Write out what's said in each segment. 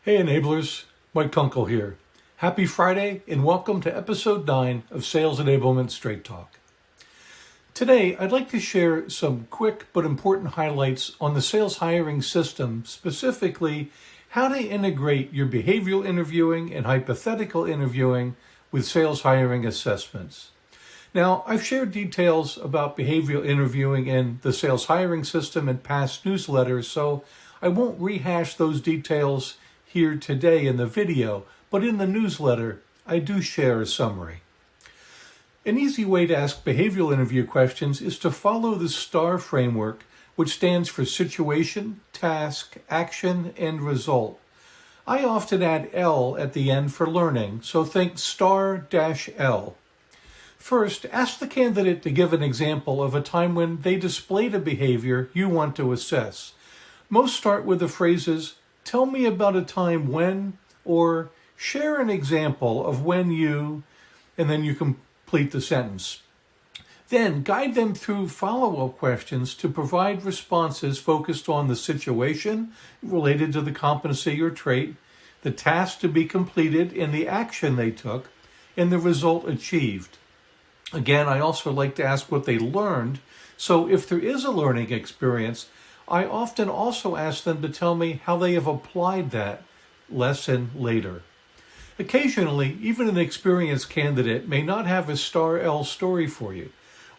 Hey Enablers, Mike Kunkel here. Happy Friday and welcome to episode 9 of Sales Enablement Straight Talk. Today, I'd like to share some quick but important highlights on the sales hiring system, specifically how to integrate your behavioral interviewing and hypothetical interviewing with sales hiring assessments. Now, I've shared details about behavioral interviewing in the sales hiring system in past newsletters, so I won't rehash those details here today in the video, but in the newsletter, I do share a summary. An easy way to ask behavioral interview questions is to follow the STAR framework, which stands for situation, task, action, and result. I often add L at the end for learning, so think STAR-L. First, ask the candidate to give an example of a time when they displayed a behavior you want to assess. Most start with the phrases, "Tell me about a time when," or "Share an example of when you," and then you complete the sentence. Then guide them through follow-up questions to provide responses focused on the situation related to the competency or trait, the task to be completed and the action they took, and the result achieved. Again, I also like to ask what they learned, so if there is a learning experience, I often also ask them to tell me how they have applied that lesson later. Occasionally, even an experienced candidate may not have a STAR-L story for you.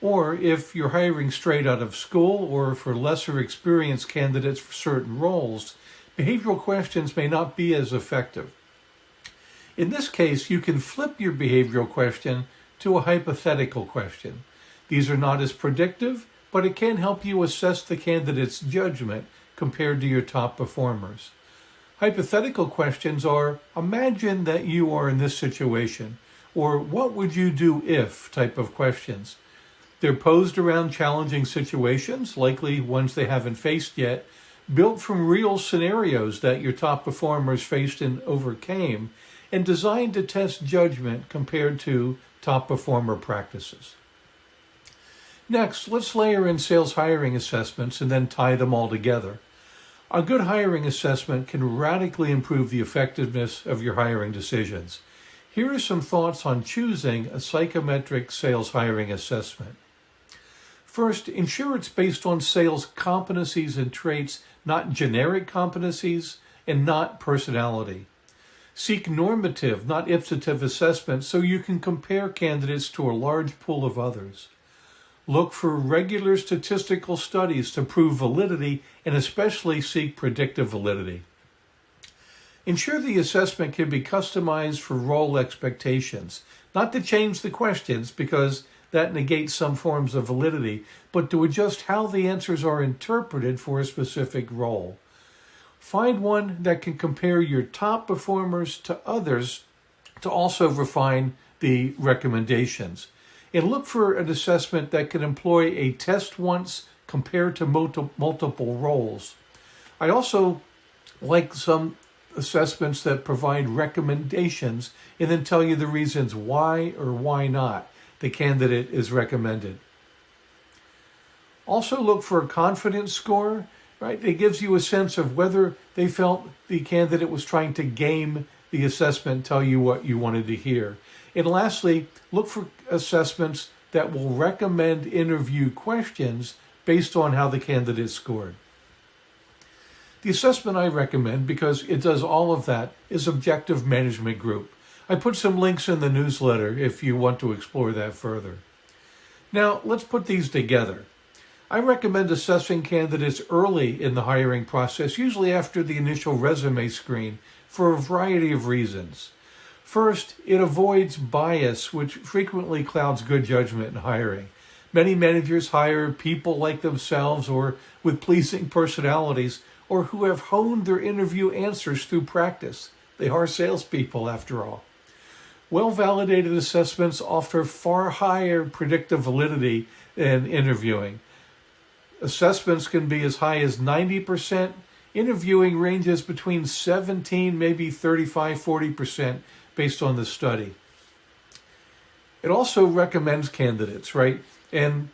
Or if you're hiring straight out of school or for lesser experienced candidates for certain roles, behavioral questions may not be as effective. In this case, you can flip your behavioral question to a hypothetical question. These are not as predictive, but it can help you assess the candidate's judgment compared to your top performers. Hypothetical questions are, imagine that you are in this situation, or what would you do if type of questions. They're posed around challenging situations, likely ones they haven't faced yet, built from real scenarios that your top performers faced and overcame, and designed to test judgment compared to top performer practices. Next, let's layer in sales hiring assessments and then tie them all together. A good hiring assessment can radically improve the effectiveness of your hiring decisions. Here are some thoughts on choosing a psychometric sales hiring assessment. First, ensure it's based on sales competencies and traits, not generic competencies and not personality. Seek normative, not ipsative assessments so you can compare candidates to a large pool of others. Look for regular statistical studies to prove validity and especially seek predictive validity. Ensure the assessment can be customized for role expectations, not to change the questions because that negates some forms of validity, but to adjust how the answers are interpreted for a specific role. Find one that can compare your top performers to others to also refine the recommendations. And look for an assessment that can employ a test once compared to multiple roles. I also like some assessments that provide recommendations and then tell you the reasons why or why not the candidate is recommended. Also look for a confidence score, right? It gives you a sense of whether they felt the candidate was trying to game the assessment, tell you what you wanted to hear. And lastly, look for assessments that will recommend interview questions based on how the candidate scored. The assessment I recommend, because it does all of that, is Objective Management Group. I put some links in the newsletter if you want to explore that further. Now, let's put these together. I recommend assessing candidates early in the hiring process, usually after the initial resume screen, for a variety of reasons. First, it avoids bias, which frequently clouds good judgment in hiring. Many managers hire people like themselves or with pleasing personalities or who have honed their interview answers through practice. They are salespeople, after all. Well-validated assessments offer far higher predictive validity than interviewing. Assessments can be as high as 90%. Interviewing ranges between 17, maybe 35, 40% based on the study. It also recommends candidates, right? And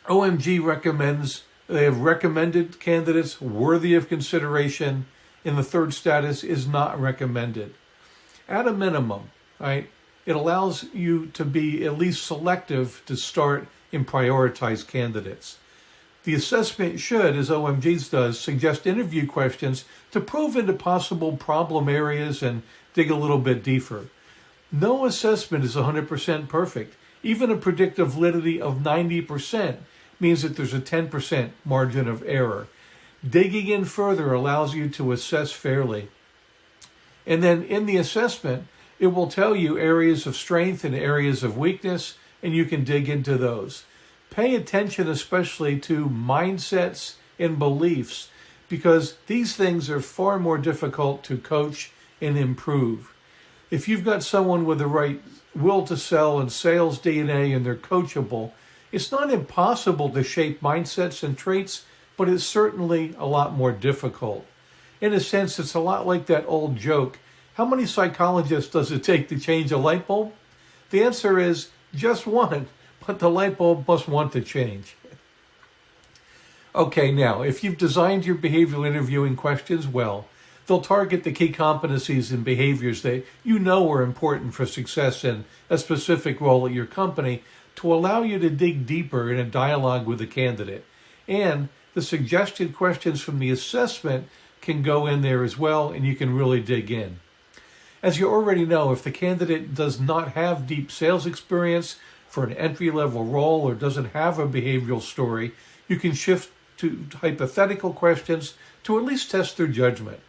OMG recommends, they have recommended candidates worthy of consideration in the third status is not recommended. At a minimum, right, it allows you to be at least selective to start and prioritize candidates. The assessment should, as OMG's does, suggest interview questions to probe into possible problem areas and dig a little bit deeper. No assessment is 100% perfect. Even a predictive validity of 90% means that there's a 10% margin of error. Digging in further allows you to assess fairly. And then in the assessment, it will tell you areas of strength and areas of weakness, and you can dig into those. Pay attention especially to mindsets and beliefs, because these things are far more difficult to coach and improve. If you've got someone with the right will to sell and sales DNA and they're coachable, it's not impossible to shape mindsets and traits, but it's certainly a lot more difficult. In a sense, it's a lot like that old joke. How many psychologists does it take to change a light bulb? The answer is just one, but the light bulb must want to change. Okay, now, if you've designed your behavioral interviewing questions well, they'll target the key competencies and behaviors that you know are important for success in a specific role at your company to allow you to dig deeper in a dialogue with the candidate. And the suggested questions from the assessment can go in there as well, and you can really dig in. As you already know, if the candidate does not have deep sales experience for an entry-level role or doesn't have a behavioral story, you can shift to hypothetical questions to at least test their judgment.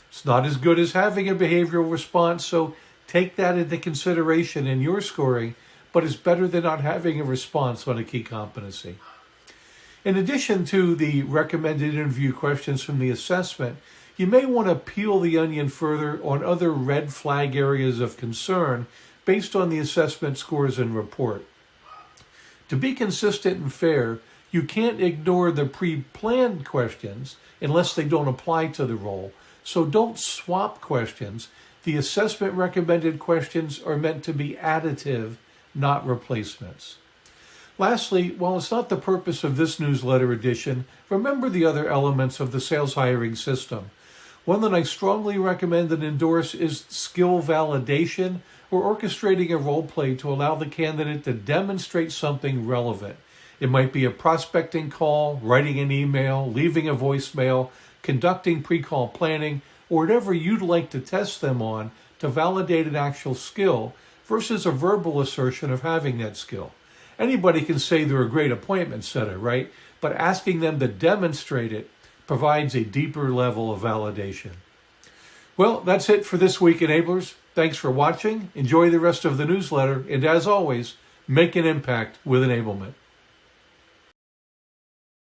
It's not as good as having a behavioral response, so take that into consideration in your scoring, but it's better than not having a response on a key competency. In addition to the recommended interview questions from the assessment, you may want to peel the onion further on other red flag areas of concern based on the assessment scores and report. To be consistent and fair, you can't ignore the pre-planned questions unless they don't apply to the role. So don't swap questions. The assessment recommended questions are meant to be additive, not replacements. Lastly, while it's not the purpose of this newsletter edition, remember the other elements of the sales hiring system. One that I strongly recommend and endorse is skill validation, or orchestrating a role play to allow the candidate to demonstrate something relevant. It might be a prospecting call, writing an email, leaving a voicemail, conducting pre-call planning, or whatever you'd like to test them on to validate an actual skill versus a verbal assertion of having that skill. Anybody can say they're a great appointment setter, right? But asking them to demonstrate it provides a deeper level of validation. Well, that's it for this week, Enablers. Thanks for watching. Enjoy the rest of the newsletter. And as always, make an impact with Enablement.